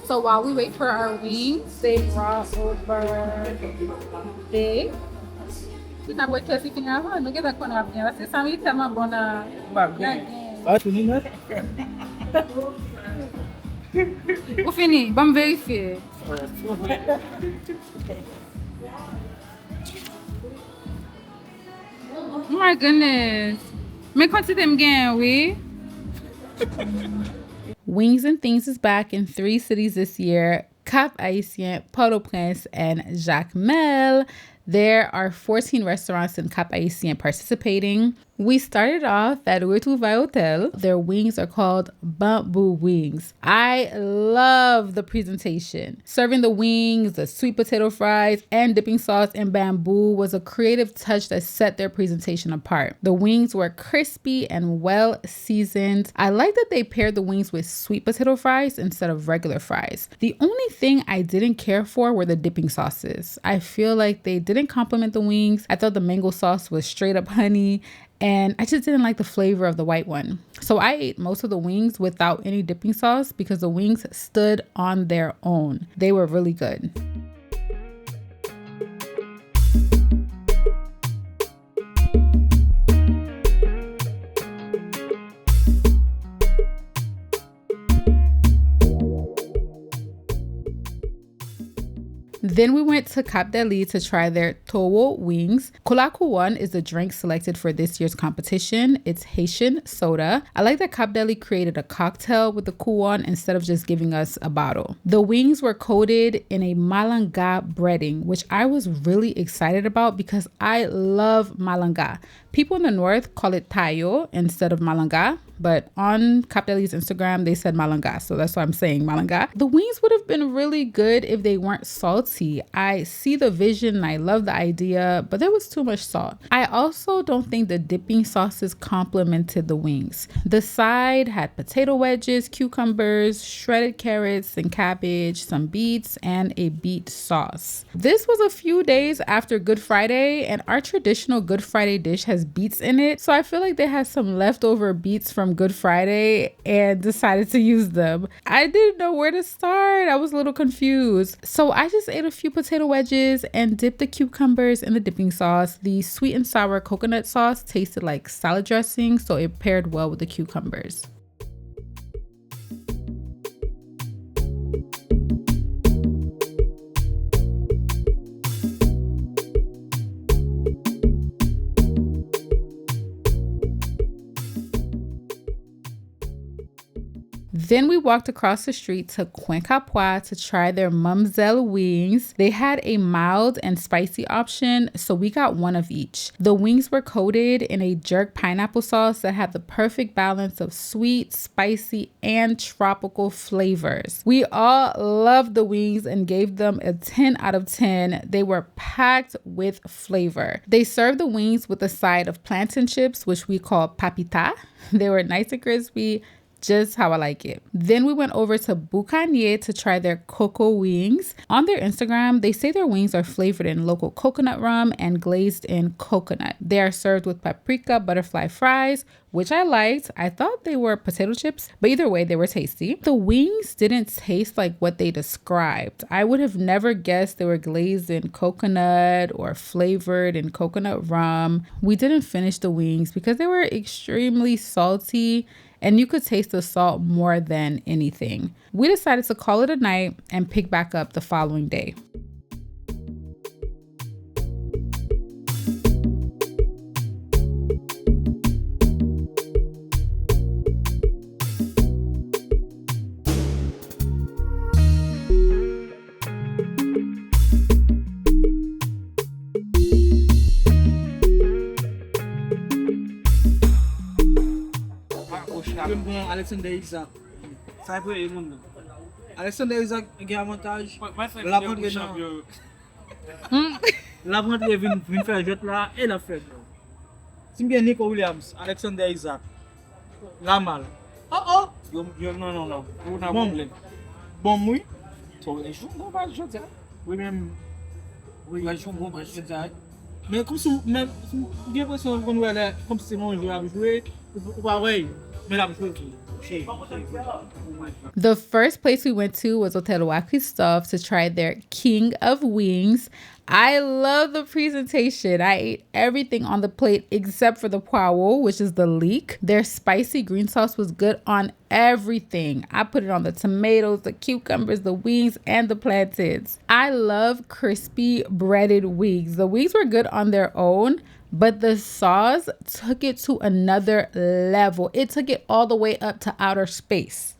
So while we wait for our wings, they brought over steak. Kita buat kasi tinggal no kita kau nak punya rasa Samy sama bona. Ah, tu ni nak? Ou fini, vamos vérifier. Oh my goodness. Mais quand tu t'aimes bien, oui? Wings and Things is back in 3 cities this year: Cap-Haitien, Port-au-Prince, and Jacmel. There are 14 restaurants in Cap-Haitien participating. We started off at Rutty Viotell. Their wings are called bamboo wings. I love the presentation. Serving the wings, the sweet potato fries, and dipping sauce in bamboo was a creative touch that set their presentation apart. The wings were crispy and well seasoned. I like that they paired the wings with sweet potato fries instead of regular fries. The only thing I didn't care for were the dipping sauces. I feel like they didn't complement the wings. I thought the mango sauce was straight up honey, and I just didn't like the flavor of the white one. So I ate most of the wings without any dipping sauce because the wings stood on their own. They were really good. Then we went to Cap Deli to try their Towo wings. Kuan is the drink selected for this year's competition. It's Haitian soda. I like that Cap Deli created a cocktail with the Kuan instead of just giving us a bottle. The wings were coated in a malanga breading, which I was really excited about because I love malanga. People in the north call it tayo instead of malanga, but on Cap Deli's Instagram, they said malanga, so that's why I'm saying malanga. The wings would have been really good if they weren't salty. I see the vision and I love the idea, but there was too much salt. I also don't think the dipping sauces complemented the wings. The side had potato wedges, cucumbers, shredded carrots and cabbage, some beets, and a beet sauce. This was a few days after Good Friday, and our traditional Good Friday dish has beets in it, so I feel like they had some leftover beets from Good Friday and decided to use them. I didn't know where to start. I was a little confused. So I just ate a few potato wedges and dipped the cucumbers in the dipping sauce. The sweet and sour coconut sauce tasted like salad dressing, so it paired well with the cucumbers. Then we walked across the street to Quanka Pua to try their Mumzel wings. They had a mild and spicy option, so we got one of each. The wings were coated in a jerk pineapple sauce that had the perfect balance of sweet, spicy, and tropical flavors. We all loved the wings and gave them a 10 out of 10. They were packed with flavor. They served the wings with a side of plantain chips, which we call papita. They were nice and crispy, just how I like it. Then we went over to Bukan to try their cocoa wings. On their Instagram, they say their wings are flavored in local coconut rum and glazed in coconut. They are served with paprika butterfly fries, which I liked. I thought they were potato chips, but either way, they were tasty. The wings didn't taste like what they described. I would have never guessed they were glazed in coconut or flavored in coconut rum. We didn't finish the wings because they were extremely salty, and you could taste the salt more than anything. We decided to call it a night and pick back up the following day. Alexander Isaac. Ça peut être monde. Alexander Isaac a avantage. La vente la vente vient faire jet là et la fait. Si bien Nico Williams, Alexander Isaac. La mal. Oh. Non. Bon oui. Toi les jours bon pas je dis. Oui même. Oui, je joue bon je dis. Mais comme si même bien pression qu'on voit là comme si on jouait à jouer. Pas ouais. Mesdames, chez. The first place we went to was Hotel Christophe to try their king of wings. I love the presentation. I ate everything on the plate except for the poireau, which is the leek. Their spicy green sauce was good on everything. I put it on the tomatoes, the cucumbers, the wings, and the plantains. I love crispy breaded wings. The wings were good on their own, but the sauce took it to another level. It took it all the way up to outer space.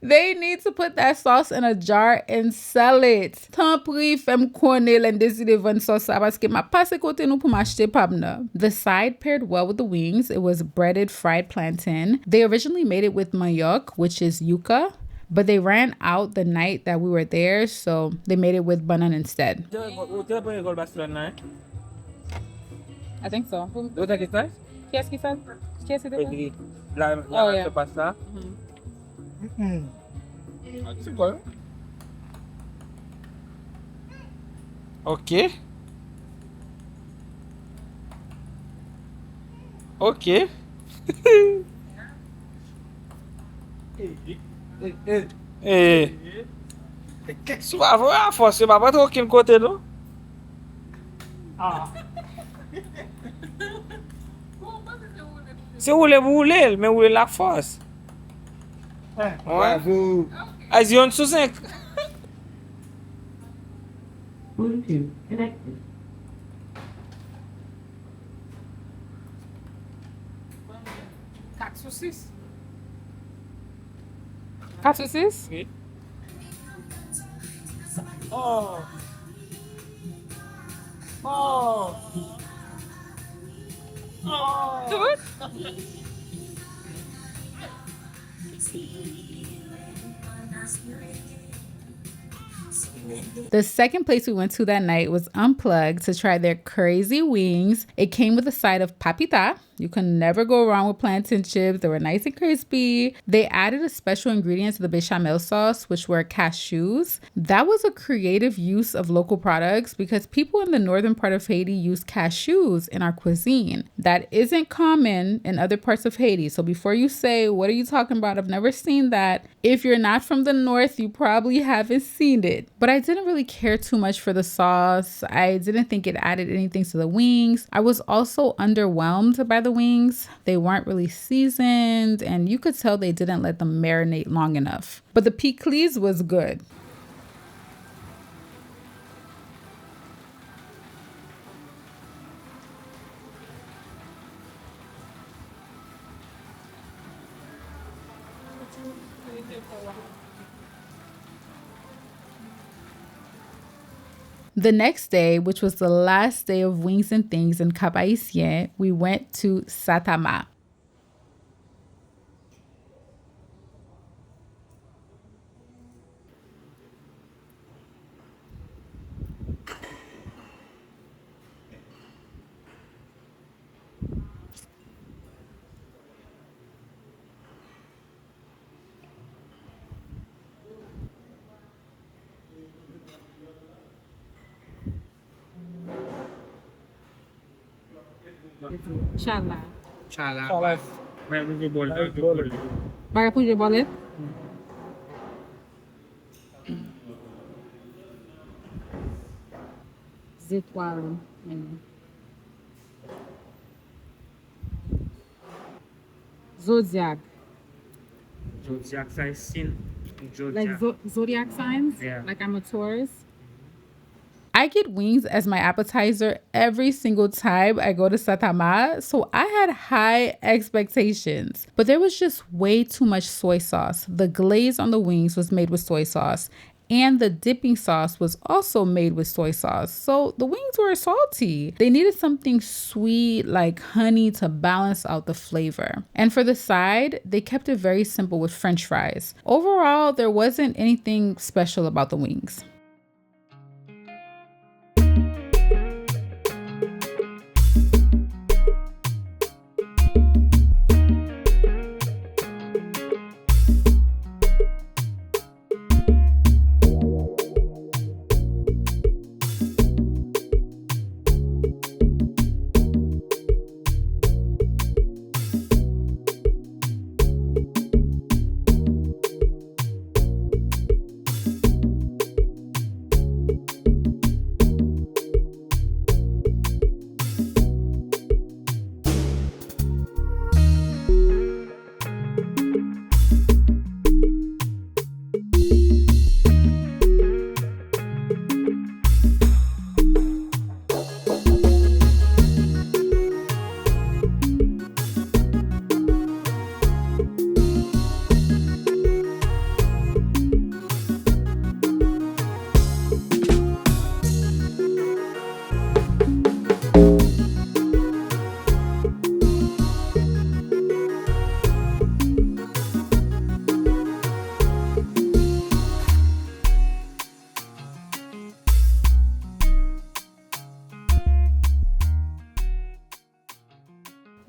They need to put that sauce in a jar and sell it. Tant pis, femme connaît and décide vendre sauce parce que ma passe côté nous pour m'acheter pabna. The side paired well with the wings. It was breaded fried plantain. They originally made it with mayok, which is yuca, but they ran out the night that we were there, so they made it with banana instead. I think so. Qui est-ce qui fait? Qui est-ce qui fait? Oh, yeah. C'est quoi? Ok. Ok. Qu'est-ce que tu vas voir? Force, pas trop aucun côté, non? Ah. C'est où les boules, mais où est la force? Ouais. As yon sous 5. Bluetooth connected. 4 sur 6. 4 sur 6? Oui. Oh. Oh. Oh. Tout? The second place we went to that night was Unplugged to try their crazy wings. It came with a side of papita. You can never go wrong with plantain chips. They were nice and crispy. They added a special ingredient to the bechamel sauce, which were cashews. That was a creative use of local products because people in the northern part of Haiti use cashews in our cuisine. That isn't common in other parts of Haiti. So before you say, what are you talking about? I've never seen that. If you're not from the north, you probably haven't seen it. But I didn't really care too much for the sauce. I didn't think it added anything to the wings. I was also underwhelmed by the wings. They weren't really seasoned, and you could tell they didn't let them marinate long enough. But the pickles was good. The next day, which was the last day of Wings and Things in Cap-Haitien, we went to Satama. Chala. Chala. Bagay pou je bolet? Zétoile. Zodiac. Zodiac Sign. Like Zodiac signs? Yeah. Like I'm a Taurus? I get wings as my appetizer every single time I go to Satama, so I had high expectations. But there was just way too much soy sauce. The glaze on the wings was made with soy sauce, and the dipping sauce was also made with soy sauce. So the wings were salty. They needed something sweet like honey to balance out the flavor. And for the side, they kept it very simple with French fries. Overall, there wasn't anything special about the wings.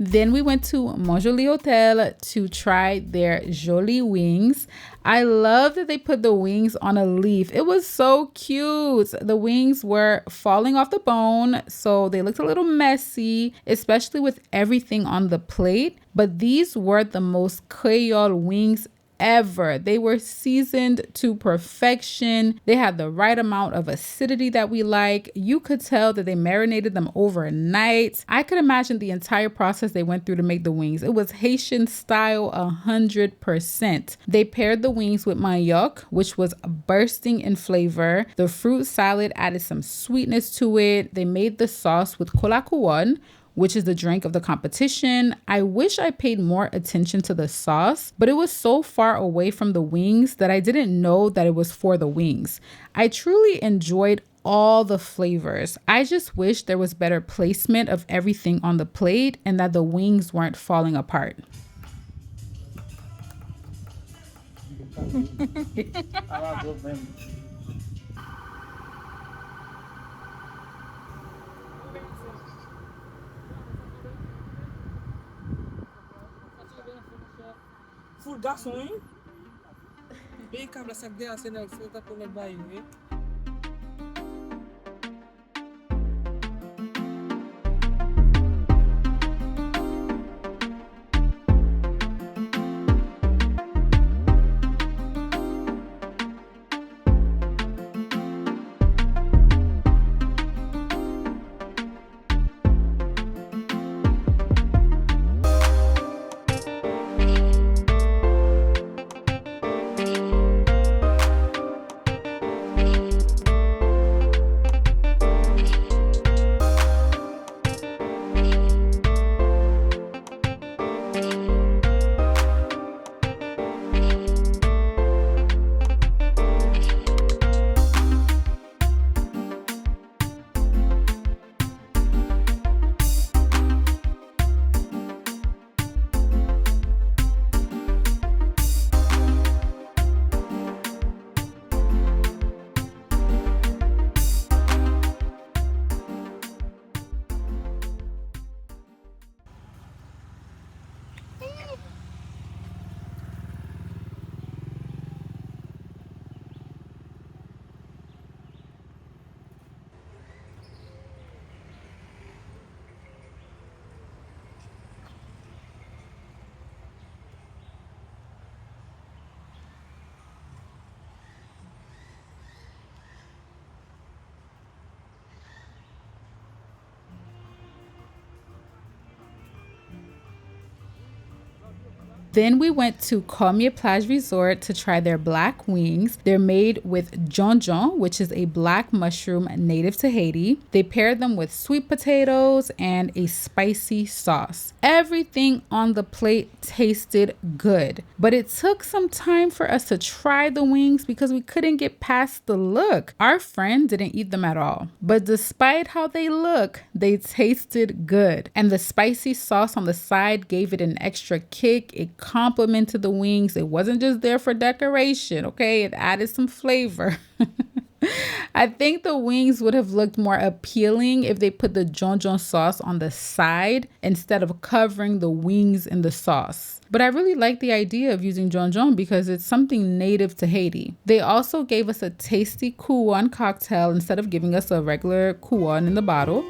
Then we went to Mojoli Hotel to try their Jolie wings. I love that they put the wings on a leaf. It was so cute. The wings were falling off the bone, so they looked a little messy, especially with everything on the plate. But these were the most Creole wings ever. They were seasoned to perfection. They had the right amount of acidity that we like. You could tell that they marinated them overnight. I could imagine the entire process they went through to make the wings. It was Haitian style 100%. They paired the wings with manioc, which was bursting in flavor. The fruit salad added some sweetness to it. They made the sauce with Kuan, which is the drink of the competition. I wish I paid more attention to the sauce, but it was so far away from the wings that I didn't know that it was for the wings. I truly enjoyed all the flavors. I just wish there was better placement of everything on the plate and that the wings weren't falling apart. Full garçon, hein? Bem cabra sac de acena al fruta por el baile, hein? Then we went to Commier Plage Resort to try their black wings. They're made with jonjon, which is a black mushroom native to Haiti. They paired them with sweet potatoes and a spicy sauce. Everything on the plate tasted good, but it took some time for us to try the wings because we couldn't get past the look. Our friend didn't eat them at all, but despite how they look, they tasted good. And the spicy sauce on the side gave it an extra kick. It complemented the wings. It wasn't just there for decoration, okay? It added some flavor. I think the wings would have looked more appealing if they put the jonjon sauce on the side instead of covering the wings in the sauce. But I really like the idea of using jonjon because it's something native to Haiti. They also gave us a tasty Kuan cocktail instead of giving us a regular Kuan in the bottle.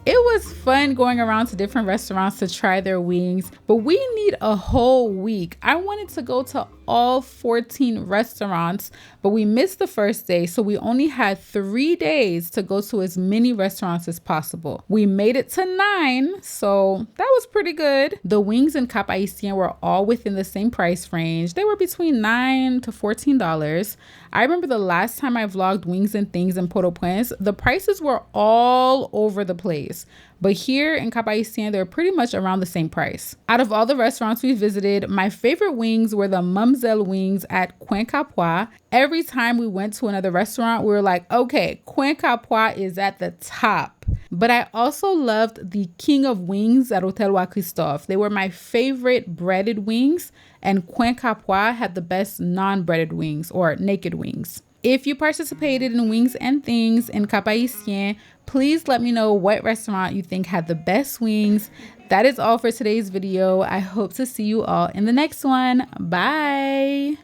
It was fun going around to different restaurants to try their wings, but we need a whole week. I wanted to go to all 14 restaurants, but we missed the first day, so we only had 3 days to go to as many restaurants as possible. We made it to 9, so that was pretty good. The wings in Cap-Haitien were all within the same price range. They were between $9 to $14. I remember the last time I vlogged Wings and Things in Port-au-Prince, the prices were all over the place. But here in Cap-Haitien, they're pretty much around the same price. Out of all the restaurants we visited, my favorite wings were the Mumzel wings at Quanka Pua. Every time we went to another restaurant, we were like, okay, Quanka Pua is at the top. But I also loved the King of Wings at Hotel Wa Christophe. They were my favorite breaded wings, and Quanka Pua had the best non-breaded wings or naked wings. If you participated in Wings and Things in Cap-Haitien, please let me know what restaurant you think had the best wings. That is all for today's video. I hope to see you all in the next one. Bye.